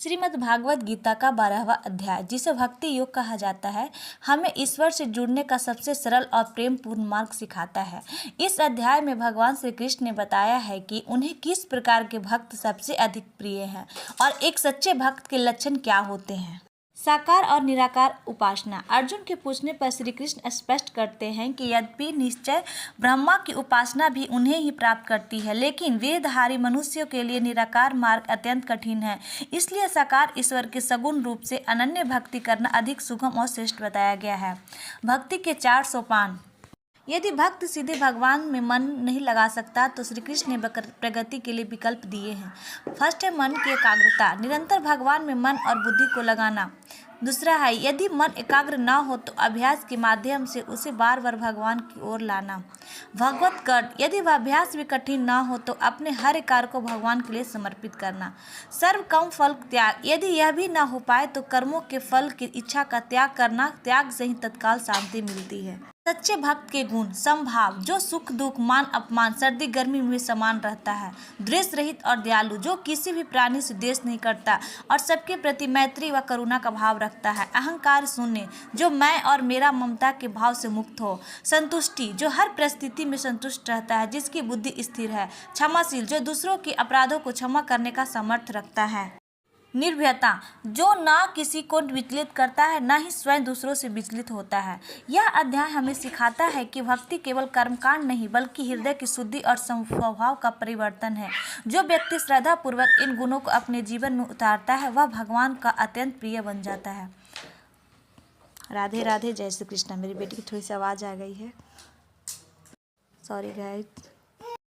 श्रीमद् भागवत गीता का 12वां अध्याय, जिसे भक्ति योग कहा जाता है, हमें ईश्वर से जुड़ने का सबसे सरल और प्रेमपूर्ण मार्ग सिखाता है। इस अध्याय में भगवान श्री कृष्ण ने बताया है कि उन्हें किस प्रकार के भक्त सबसे अधिक प्रिय हैं और एक सच्चे भक्त के लक्षण क्या होते हैं। साकार और निराकार उपासना। अर्जुन के पूछने पर श्री कृष्ण स्पष्ट करते हैं कि यद्यपि निश्चय ब्रह्मा की उपासना भी उन्हें ही प्राप्त करती है, लेकिन वेदधारी मनुष्यों के लिए निराकार मार्ग अत्यंत कठिन है। इसलिए साकार ईश्वर के सगुण रूप से अनन्य भक्ति करना अधिक सुगम और श्रेष्ठ बताया गया है। भक्ति के 4 सोपान। यदि भक्त सीधे भगवान में मन नहीं लगा सकता तो श्री कृष्ण ने प्रगति के लिए विकल्प दिए हैं। फर्स्ट है मन की एकाग्रता, निरंतर भगवान में मन और बुद्धि को लगाना। दूसरा है यदि मन एकाग्र न हो तो अभ्यास के माध्यम से उसे बार बार भगवान की ओर लाना। भगवत कर्म, यदि वह अभ्यास भी कठिन न हो तो अपने हर कार्य को भगवान के लिए समर्पित करना। सर्व कम फल त्याग, यदि यह भी न हो पाए तो कर्मों के फल की इच्छा का त्याग करना। त्याग से ही तत्काल शांति मिलती है। सच्चे भक्त के गुण। समभाव, जो सुख दुख मान अपमान सर्दी गर्मी में समान रहता है। द्वेष रहित और दयालु, जो किसी भी प्राणी से द्वेष नहीं करता और सबके प्रति मैत्री व करुणा का भाव रखता है। अहंकार शून्य, जो मैं और मेरा ममता के भाव से मुक्त हो। संतुष्टि, जो हर परिस्थिति में संतुष्ट रहता है, जिसकी बुद्धि स्थिर है। क्षमाशील, जो दूसरों के अपराधों को क्षमा करने का सामर्थ्य रखता है। निर्भयता, जो ना किसी को विचलित करता है ना ही स्वयं दूसरों से विचलित होता है। यह अध्याय हमें सिखाता है कि भक्ति केवल कर्मकांड नहीं बल्कि हृदय की शुद्धि और स्वभाव का परिवर्तन है। जो व्यक्ति श्रद्धा पूर्वक इन गुणों को अपने जीवन में उतारता है वह भगवान का अत्यंत प्रिय बन जाता है। राधे राधे, जय श्री कृष्ण। मेरी बेटी की थोड़ी सी आवाज़ आ गई है, सॉरी गाइस।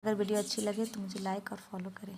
अगर वीडियो अच्छी लगे तो मुझे लाइक और फॉलो करें।